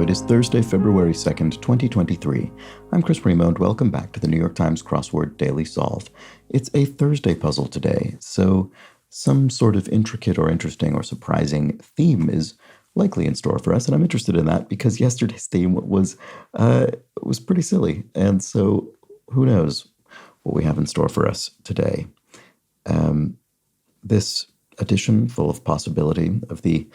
it is Thursday, February 2nd, 2023. I'm Chris Primo, and welcome back to the New York Times Crossword Daily Solve. It's a Thursday puzzle today, so some sort of intricate or interesting or surprising theme is likely in store for us, and I'm interested in that because yesterday's theme was pretty silly, and so who knows what we have in store for us today. This edition, full of possibility of the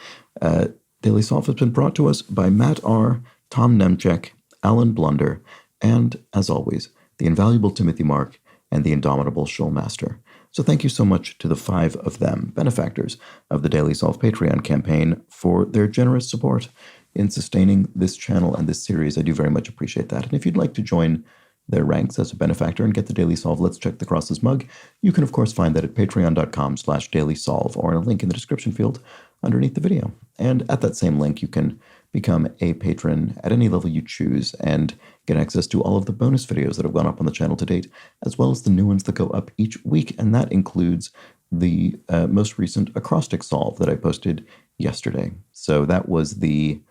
Daily Solve, has been brought to us by Matt R., Tom Nemchek, Alan Blunder, and, as always, the invaluable Timothy Mark and the indomitable Schulmaster. So thank you so much to the 5 of them, benefactors of the Daily Solve Patreon campaign, for their generous support in sustaining this channel and this series. I do very much appreciate that. And if you'd like to join their ranks as a benefactor and get the Daily Solve Let's Check the Crosses mug, you can of course find that at patreon.com/dailysolve or in a link in the description field underneath the video. And at that same link, you can become a patron at any level you choose and get access to all of the bonus videos that have gone up on the channel to date, as well as the new ones that go up each week. And that includes the most recent acrostic solve that I posted yesterday. So that was the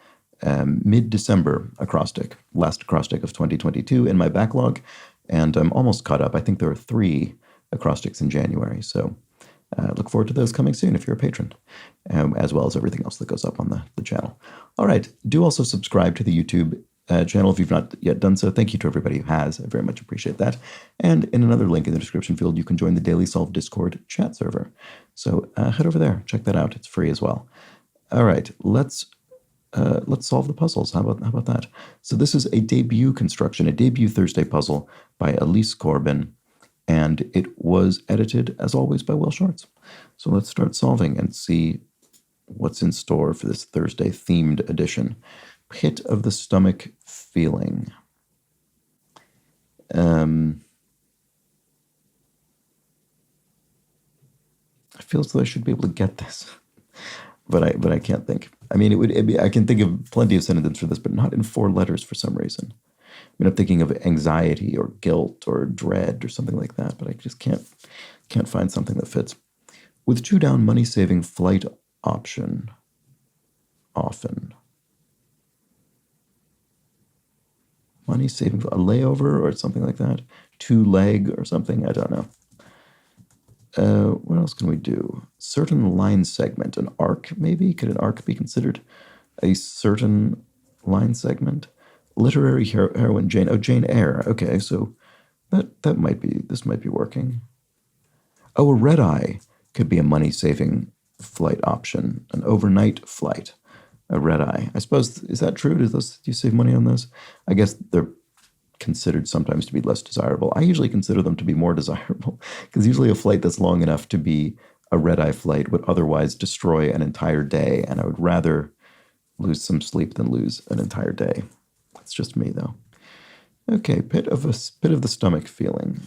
mid-December acrostic, last acrostic of 2022 in my backlog, and I'm almost caught up. I think there are 3 acrostics in January, so look forward to those coming soon if you're a patron, as well as everything else that goes up on the channel. All right, do also subscribe to the YouTube channel if you've not yet done so. Thank you to everybody who has. I very much appreciate that. And in another link in the description field, you can join the Daily Solve Discord chat server. So head over there, check that out. It's free as well. All right, let's solve the puzzles. How about that? So this is a debut construction, a debut Thursday puzzle by Elise Corbin, and it was edited, as always, by Will Shorts. So let's start solving and see what's in store for this Thursday themed edition. Pit of the stomach feeling. I feel as though I should be able to get this, but I can't think. I mean, I can think of plenty of sentences for this, but not in 4 letters for some reason. I mean, I'm thinking of anxiety or guilt or dread or something like that, but I just can't find something that fits. With 2 down, money-saving flight option. Often. Money-saving, a layover or something like that. 2 leg or something, I don't know. What else can we do? Certain line segment, an arc maybe? Could an arc be considered a certain line segment? Literary heroine Jane. Oh, Jane Eyre. Okay, so that might be, this might be working. Oh, a red eye could be a money-saving flight option, an overnight flight. A red eye. I suppose, is that true? Do you save money on those? I guess they're considered sometimes to be less desirable. I usually consider them to be more desirable because usually a flight that's long enough to be a red-eye flight would otherwise destroy an entire day, and I would rather lose some sleep than lose an entire day. That's just me, though. Okay, pit of the stomach feeling.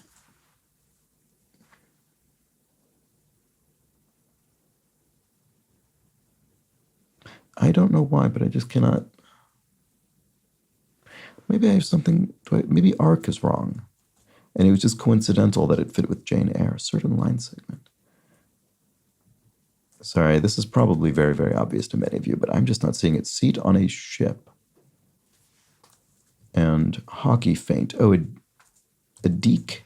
I don't know why, but I just cannot. Maybe I have something, maybe arc is wrong. And it was just coincidental that it fit with Jane Eyre, certain line segment. Sorry, this is probably very, very obvious to many of you, but I'm just not seeing it. Seat on a ship. And hockey feint. Oh, a deke.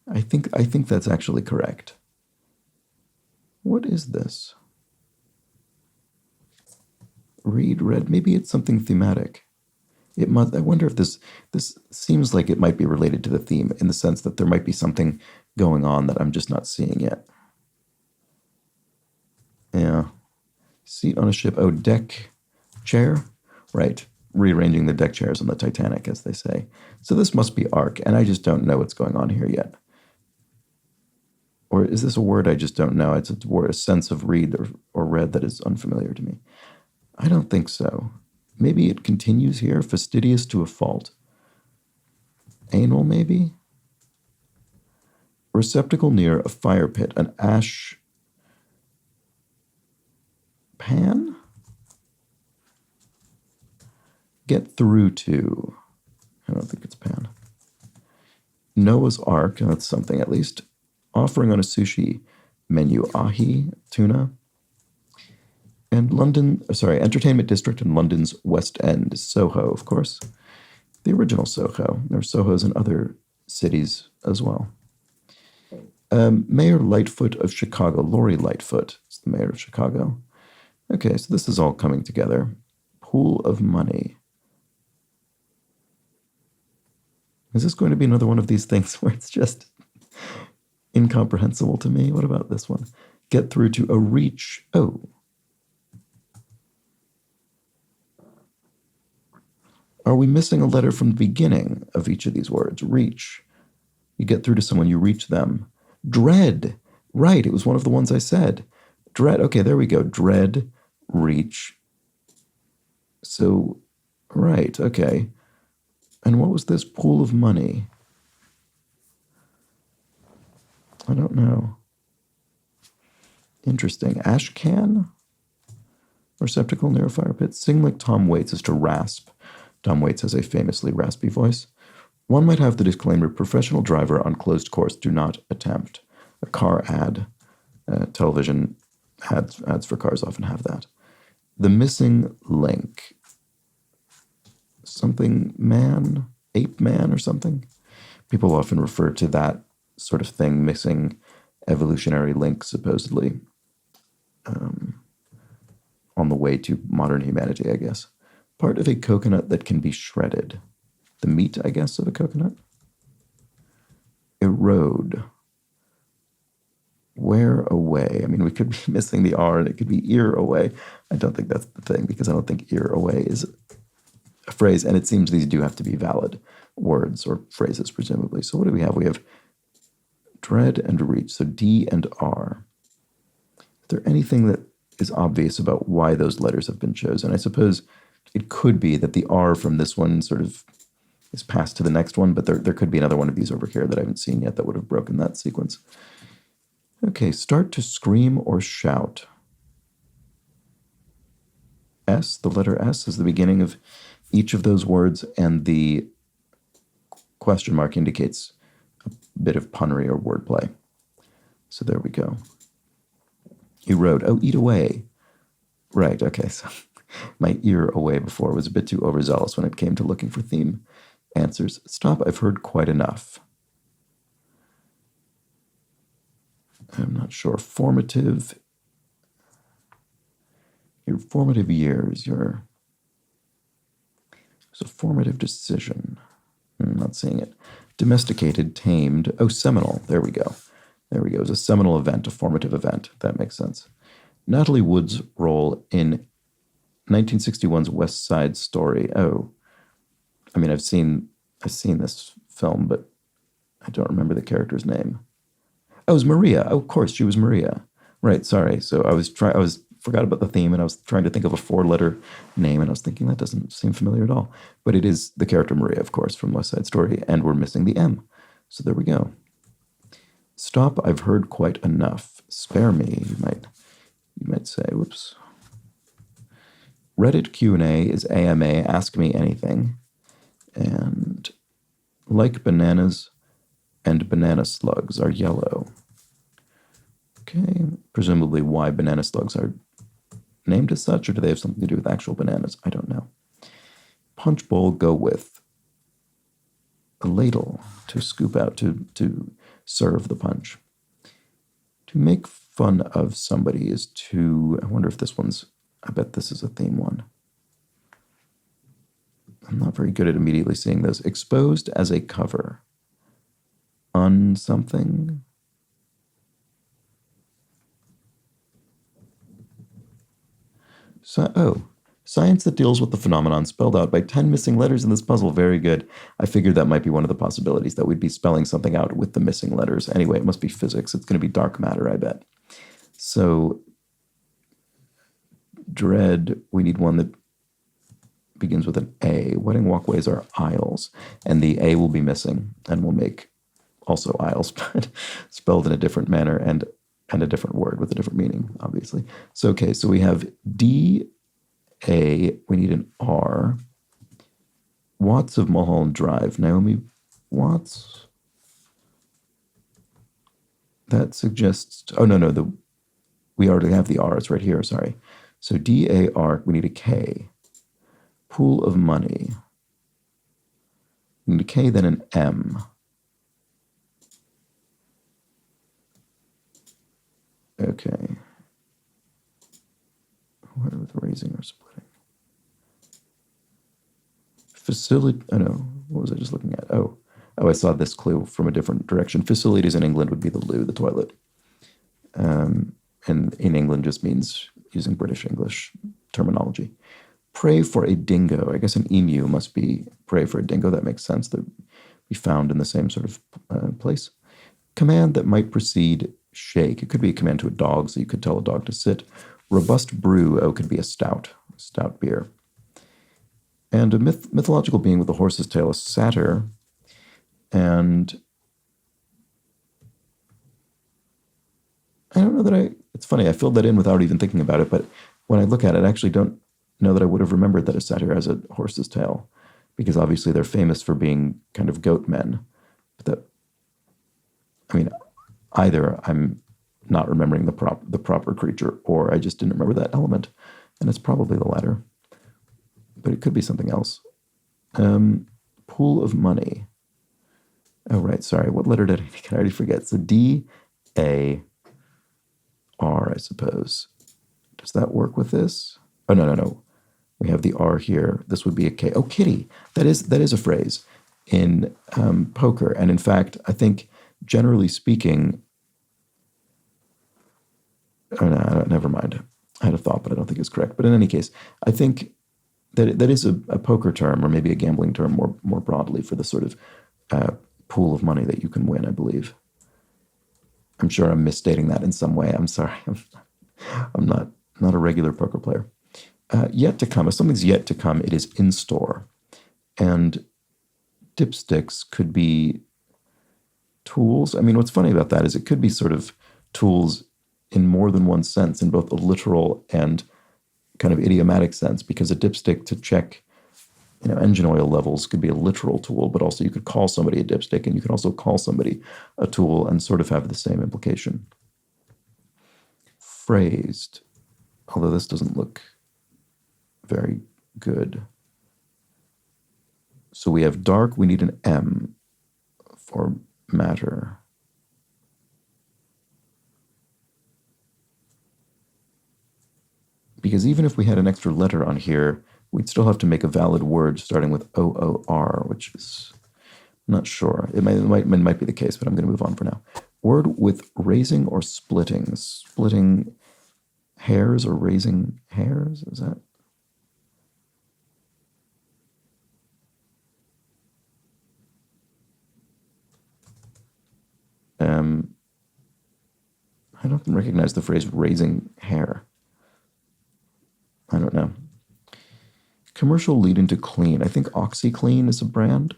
I think that's actually correct. What is this? Read, read, maybe it's something thematic. It must. I wonder if this seems like it might be related to the theme in the sense that there might be something going on that I'm just not seeing yet. Yeah. Seat on a ship. Oh, deck chair? Right. Rearranging the deck chairs on the Titanic, as they say. So this must be arc, and I just don't know what's going on here yet. Or is this a word I just don't know? It's a word, a sense of read or read that is unfamiliar to me. I don't think so. Maybe it continues here, fastidious to a fault. Anal, maybe? Receptacle near a fire pit, an ash pan? Get through to, I don't think it's pan. Noah's Ark, that's something at least. Offering on a sushi menu, ahi, tuna. And Entertainment District in London's West End, Soho, of course. The original Soho. There are Sohos in other cities as well. Mayor Lightfoot of Chicago, Lori Lightfoot is the mayor of Chicago. Okay, so this is all coming together. Pool of money. Is this going to be another one of these things where it's just incomprehensible to me? What about this one? Get through to a reach. Oh. Are we missing a letter from the beginning of each of these words? Reach. You get through to someone, you reach them. Dread. Right, it was one of the ones I said. Dread. Okay, there we go. Dread, reach. So, right, okay. And what was this? Pool of money. I don't know. Interesting. Ash can? Receptacle near a fire pit. Sing like Tom Waits is to rasp. Tom Waits has a famously raspy voice. One might have the disclaimer, professional driver on closed course, do not attempt. A car ad. Television ads for cars often have that. The missing link. Something man, ape man or something. People often refer to that sort of thing, missing evolutionary link, supposedly, on the way to modern humanity, I guess. Part of a coconut that can be shredded. The meat, I guess, of a coconut. Erode. Wear away. I mean, we could be missing the R and it could be ear away. I don't think that's the thing, because I don't think ear away is a phrase, and it seems these do have to be valid words or phrases, presumably. So what do we have? We have dread and reach, so D and R. Is there anything that is obvious about why those letters have been chosen? I suppose it could be that the R from this one sort of is passed to the next one, but there could be another one of these over here that I haven't seen yet that would have broken that sequence. Okay, start to scream or shout. S, the letter S, is the beginning of each of those words, and the question mark indicates a bit of punnery or wordplay. So there we go. Erode. Oh, eat away. Right, okay, so my ear away before was a bit too overzealous when it came to looking for theme answers. Stop, I've heard quite enough. I'm not sure. Formative. Your formative years, it's a formative decision. I'm not seeing it. Domesticated, tamed. Oh, seminal. There we go. There we go. It was a seminal event, a formative event. That makes sense. Natalie Wood's role in 1961's West Side Story. Oh, I mean, I've seen this film, but I don't remember the character's name. Oh, it was Maria. Oh, of course, she was Maria. Right, sorry. So I forgot about the theme, and I was trying to think of a 4-letter name, and I was thinking that doesn't seem familiar at all. But it is the character Maria, of course, from West Side Story, and we're missing the M. So there we go. Stop, I've heard quite enough. Spare me, you might say. Whoops. Reddit Q&A is AMA, Ask Me Anything. And like bananas and banana slugs are yellow. Okay, presumably why banana slugs are named as such, or do they have something to do with actual bananas? I don't know. Punch bowl, go with a ladle to scoop out, to serve the punch. To make fun of somebody is to, I wonder if this one's, I bet this is a theme one. I'm not very good at immediately seeing those. Exposed as a cover. On something. So, science that deals with the phenomenon spelled out by 10 missing letters in this puzzle. Very good. I figured that might be one of the possibilities, that we'd be spelling something out with the missing letters. Anyway, it must be physics. It's going to be dark matter, I bet. So, dread, we need one that begins with an A. Wedding walkways are aisles, and the A will be missing, and we'll make also aisles, but spelled in a different manner and a different word with a different meaning, obviously. So, okay, so we have D, A, we need an R. Watts of Mulholland Drive. Naomi Watts? That suggests, oh, no, we already have the R, it's right here, sorry. So D-A-R, we need a K. Pool of money. We need a K, then an M. Okay. What with raising or splitting? Oh no, what was I just looking at? Oh, I saw this clue from a different direction. Facilities in England would be the loo, the toilet. And in England just means using British English terminology. Pray for a dingo. I guess an emu must be pray for a dingo. That makes sense. They'd be found in the same sort of place. Command that might precede shake. It could be a command to a dog, so you could tell a dog to sit. Robust brew. Oh, could be a stout beer. And a mythological being with a horse's tail, a satyr. And I don't know that it's funny, I filled that in without even thinking about it, but when I look at it, I actually don't know that I would have remembered that a satyr has a horse's tail, because obviously they're famous for being kind of goat men. But either I'm not remembering the proper creature, or I just didn't remember that element, and it's probably the latter. But it could be something else. Pool of money. Oh, right, sorry. What letter did I think? I already forget. So D-A-R, I suppose. Does that work with this? Oh, no. We have the R here. This would be a K. Oh, kitty. That is a phrase in poker. And in fact, I think, generally speaking, oh, no, never mind. I had a thought, but I don't think it's correct. But in any case, I think that is a poker term, or maybe a gambling term more broadly, for the sort of pool of money that you can win, I believe. I'm sure I'm misstating that in some way. I'm sorry. I'm not a regular poker player. Yet to come. If something's yet to come, it is in store. And dipsticks could be tools. I mean, what's funny about that is it could be sort of tools in more than one sense, in both a literal and kind of idiomatic sense, because a dipstick to check engine oil levels could be a literal tool, but also you could call somebody a dipstick, and you could also call somebody a tool and sort of have the same implication. Phrased, although this doesn't look very good. So we have dark, we need an M for matter. Because even if we had an extra letter on here, we'd still have to make a valid word starting with O-O-R, which is, I'm not sure. It might be the case, but I'm going to move on for now. Word with raising or splitting. Splitting hairs or raising hairs, is that? I don't recognize the phrase raising hair. I don't know. Commercial lead into clean. I think OxyClean is a brand.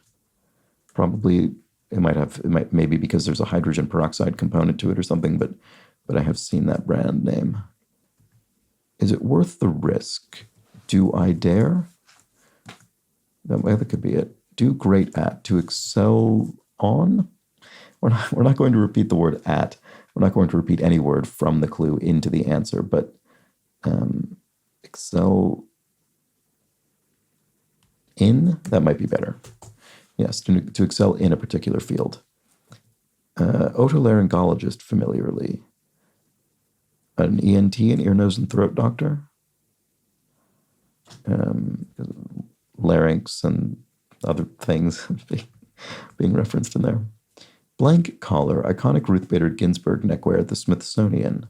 Probably maybe because there's a hydrogen peroxide component to it or something, but I have seen that brand name. Is it worth the risk? Do I dare? That could be it. Do great at. To excel on? We're not going to repeat the word at. We're not going to repeat any word from the clue into the answer, but excel in? That might be better. Yes, to excel in a particular field. Otolaryngologist, familiarly. An ENT, an ear, nose, and throat doctor. Larynx and other things being referenced in there. Blank collar, iconic Ruth Bader Ginsburg neckwear at the Smithsonian.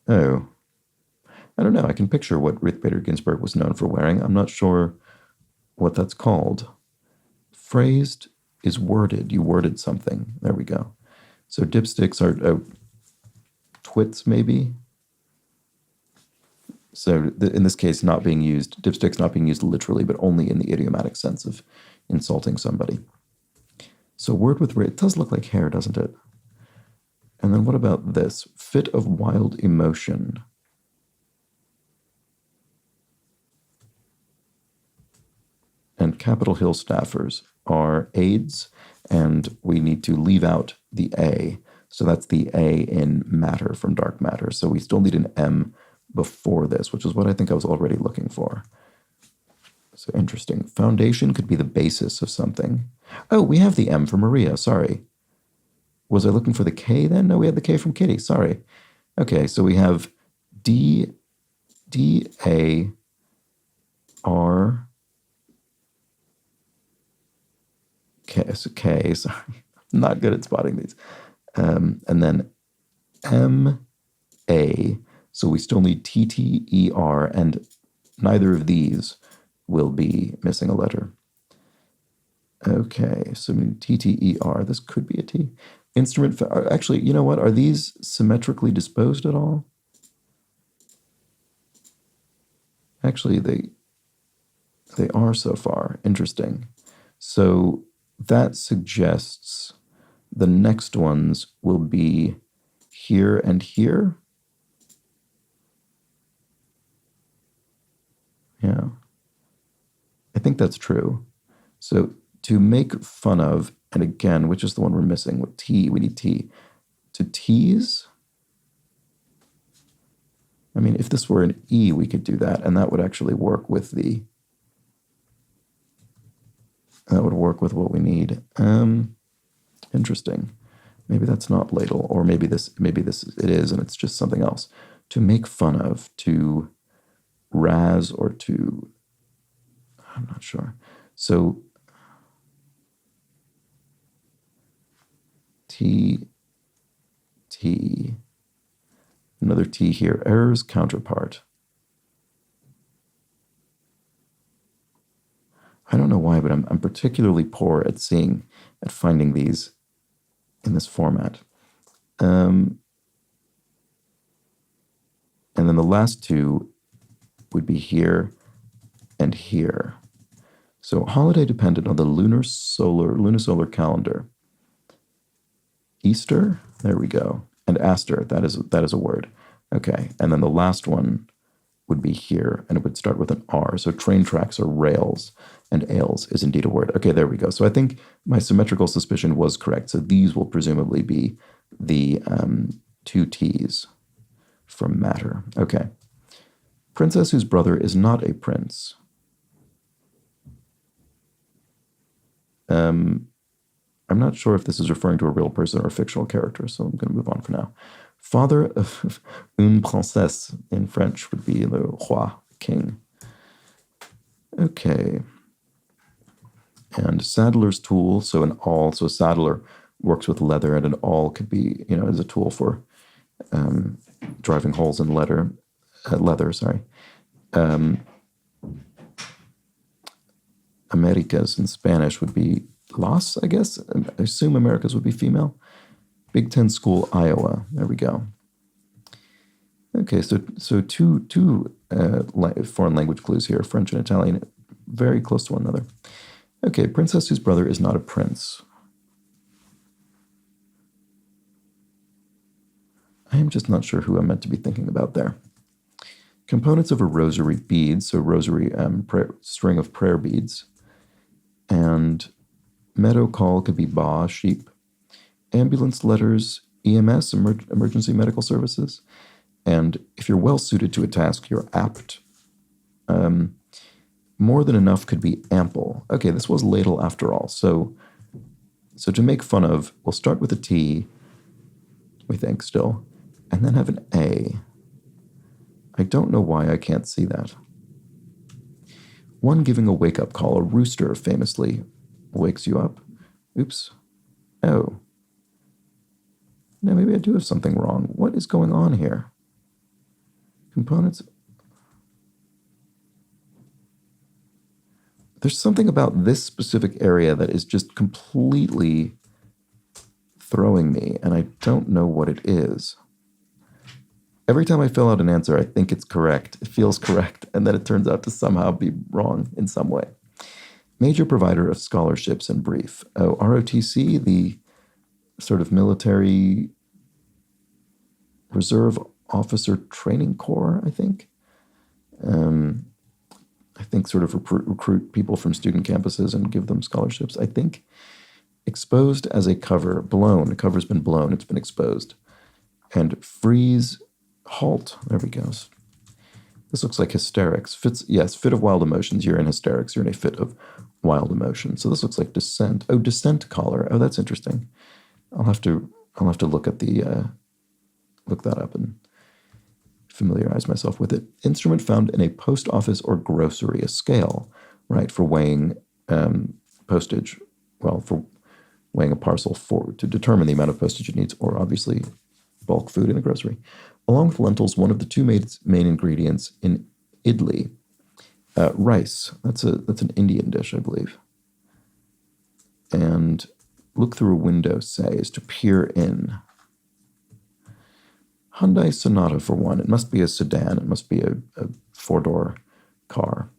Oh, I don't know. I can picture what Ruth Bader Ginsburg was known for wearing. I'm not sure what that's called. Phrased is worded. You worded something. There we go. So dipsticks are twits, maybe. So in this case, dipsticks not being used literally, but only in the idiomatic sense of insulting somebody. So word with it does look like hair, doesn't it? And then what about this? Fit of wild emotion. And Capitol Hill staffers are aides, and we need to leave out the A. So that's the A in matter from dark matter. So we still need an M, before this, which is what I think I was already looking for. So interesting. Foundation could be the basis of something. Oh, we have the M for Maria. Sorry. Was I looking for the K then? No, we had the K from Kitty. Sorry. Okay, so we have D A R K. So K. Sorry, I'm not good at spotting these. And then M A. So we still need T T E R, and neither of these will be missing a letter. Okay, so T T E R. This could be a T. Instrument. Actually, you know what? Are these symmetrically disposed at all? Actually, they are so far. Interesting. So that suggests the next ones will be here and here. Yeah. I think that's true. So to make fun of, and again, which is the one we're missing? With T, we need T. To tease? I mean, if this were an E, we could do that, and that would actually work with that would work with what we need. Interesting. Maybe that's not ladle, or maybe this it is, and it's just something else. To make fun of, to razz, or to, I'm not sure. So T, another T here. Errors counterpart. I don't know why, but I'm particularly poor at finding these in this format. And then the last two would be here and here. So holiday dependent on the lunisolar calendar. Easter, there we go. And Aster, that is a word. Okay, and then the last one would be here, and it would start with an R. So train tracks are rails, and ales is indeed a word. Okay, there we go. So I think my symmetrical suspicion was correct. So these will presumably be the two T's from matter. Okay. Princess whose brother is not a prince. I'm not sure if this is referring to a real person or a fictional character, so I'm going to move on for now. Father of une princesse in French would be le roi, king. Okay. And saddler's tool, so an awl, so a saddler works with leather, and an awl could be, as a tool for driving holes in leather, sorry. Americas in Spanish would be Las, I guess. I assume Americas would be female. Big Ten school, Iowa. There we go. Okay, so two foreign language clues here, French and Italian, very close to one another. Okay, princess whose brother is not a prince. I am just not sure who I'm meant to be thinking about there. Components of a rosary beads, so rosary string of prayer beads. And meadow call could be ba, sheep. Ambulance letters, EMS, emergency medical services. And if you're well suited to a task, you're apt. More than enough could be ample. Okay, this was ladle after all. So to make fun of, we'll start with a T, we think still, and then have an A. I don't know why I can't see that. One giving a wake-up call. A rooster famously wakes you up. Oops. Oh. Now maybe I do have something wrong. What is going on here? Components. There's something about this specific area that is just completely throwing me, and I don't know what it is. Every time I fill out an answer, I think it's correct. It feels correct, and then it turns out to somehow be wrong in some way. Major provider of scholarships in brief. Oh, ROTC, the sort of military reserve officer training corps, I think. I think sort of recruit people from student campuses and give them scholarships. I think exposed as a cover, blown. The cover's been blown. It's been exposed. And freeze, halt. There we go. This looks like hysterics. Yes, fit of wild emotions. You're in hysterics. You're in a fit of wild emotion. So this looks like descent. Oh, descent collar. Oh, that's interesting. I'll have to look at the look that up and familiarize myself with it. Instrument found in a post office or grocery, a scale, right, for weighing postage. Well, for weighing a parcel to determine the amount of postage it needs, or obviously bulk food in a grocery. Along with lentils, one of the two main ingredients in idli, rice. That's an Indian dish, I believe. And look through a window, say, is to peer in. Hyundai Sonata, for one. It must be a sedan. It must be a four-door car.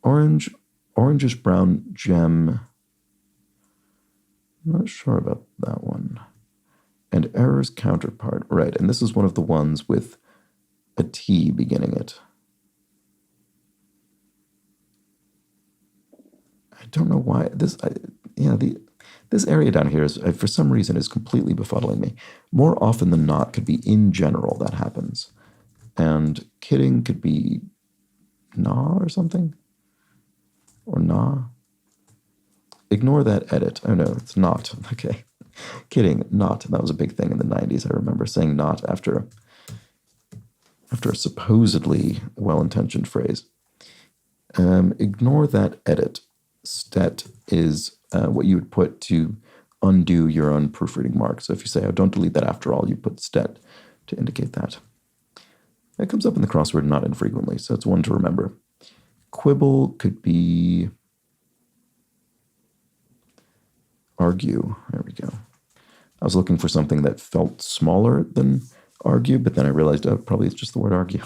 Orangish brown gem. I'm not sure about that one. And error's counterpart. Right, and this is one of the ones with a T beginning it. I don't know why. This area down here is, for some reason, is completely befuddling me. More often than not, could be in general that happens. And kidding could be nah or something. Or nah. Ignore that edit. Oh no, it's not. Okay. Kidding, not. That was a big thing in the 90s. I remember saying not after a supposedly well-intentioned phrase. Ignore that edit. Stet is what you would put to undo your own proofreading mark. So if you say, oh, don't delete that after all, you put stet to indicate that. That comes up in the crossword not infrequently, so it's one to remember. Quibble could be argue. There we go. I was looking for something that felt smaller than argue, but then I realized, oh, probably it's just the word argue.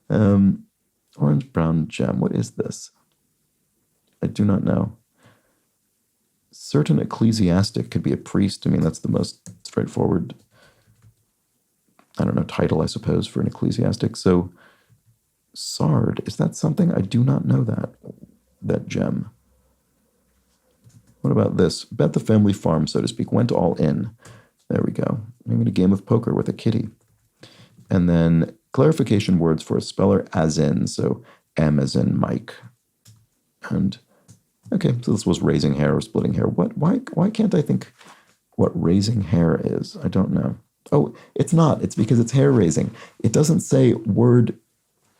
Orange brown gem. What is this? I do not know. Certain ecclesiastic could be a priest. I mean, that's the most straightforward, I don't know, title, I suppose, for an ecclesiastic. So, sard, is that something? I do not know that gem. What about this? Bet the family farm, so to speak, went all in. There we go. Maybe a game of poker with a kitty. And then clarification words for a speller, as in, so M as in Mike. And, okay, so this was raising hair or splitting hair. Why can't I think what raising hair is? I don't know. Oh, it's not. It's because it's hair raising. It doesn't say word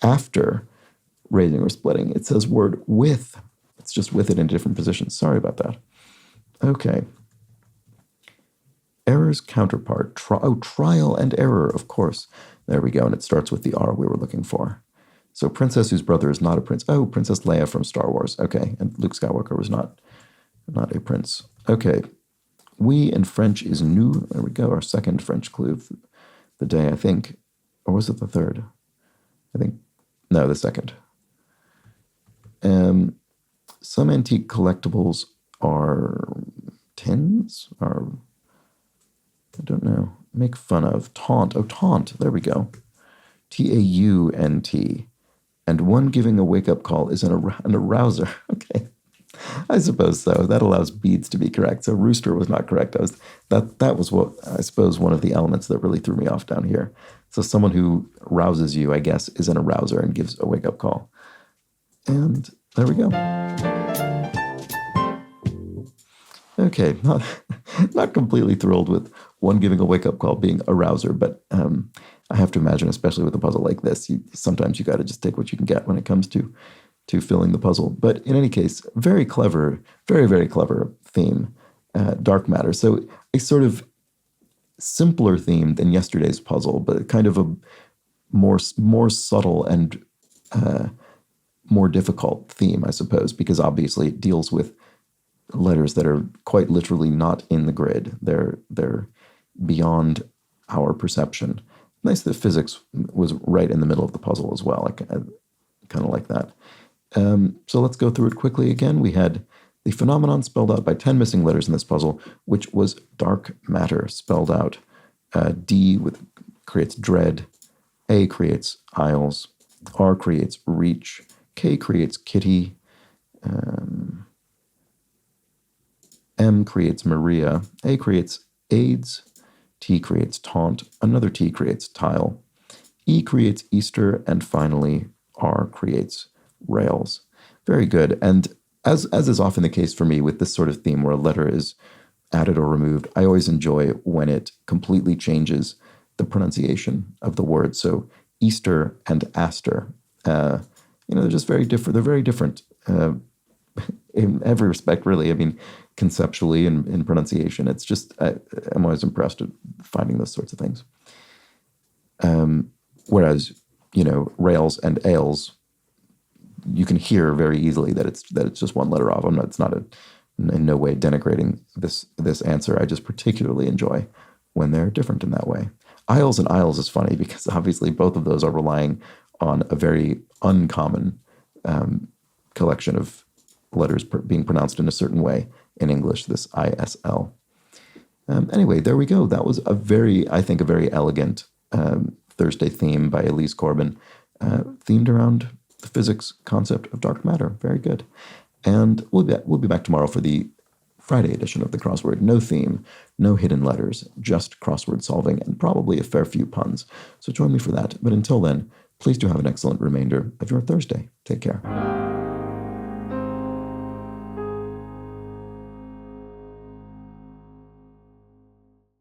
after raising or splitting. It says word with. It's just with it in different positions. Sorry about that. Okay. Error's counterpart. Trial and error, of course. There we go. And it starts with the R we were looking for. So princess whose brother is not a prince. Oh, Princess Leia from Star Wars. Okay. And Luke Skywalker was not a prince. Okay. We in French is nous. There we go. Our second French clue of the day, I think. Or was it the third? I think. No, the second. Some antique collectibles are tins, I don't know, make fun of, taunt. Oh, taunt, there we go. T-A-U-N-T. And one giving a wake-up call is an arouser. Okay, I suppose so. That allows beads to be correct. So rooster was not correct. That was what, I suppose, one of the elements that really threw me off down here. So someone who rouses you, I guess, is an arouser and gives a wake-up call. And there we go. Okay, not completely thrilled with one giving a wake-up call being a rouser, but I have to imagine, especially with a puzzle like this, sometimes you got to just take what you can get when it comes to filling the puzzle. But in any case, very clever, very, very clever theme, dark matter. So a sort of simpler theme than yesterday's puzzle, but kind of a more subtle and more difficult theme, I suppose, because obviously it deals with letters that are quite literally not in the grid. They're beyond our perception. Nice that physics was right in the middle of the puzzle as well. I kind of like that. So let's go through it quickly again. We had the phenomenon spelled out by 10 missing letters in this puzzle, which was dark matter spelled out. D creates dread. A creates aisles. R creates reach. K creates kitty. M creates Maria. A creates AIDS. T creates taunt. Another T creates tile. E creates Easter, and finally, R creates rails. Very good. And as is often the case for me with this sort of theme where a letter is added or removed, I always enjoy when it completely changes the pronunciation of the word. So Easter and Aster, they're just very different. They're very different in every respect, really. I mean, conceptually and in pronunciation, it's just, I'm always impressed at finding those sorts of things. Whereas, rails and ales, you can hear very easily that it's just one letter off. It's not in no way denigrating this answer. I just particularly enjoy when they're different in that way. Isles and aisles is funny because obviously both of those are relying on a very uncommon collection of letters being pronounced in a certain way in English, this ISL. Anyway, there we go. That was I think, a very elegant Thursday theme by Elise Corbin, themed around the physics concept of dark matter. Very good. And we'll be back tomorrow for the Friday edition of the Crossword. No theme, no hidden letters, just crossword solving, and probably a fair few puns. So join me for that. But until then, please do have an excellent remainder of your Thursday. Take care.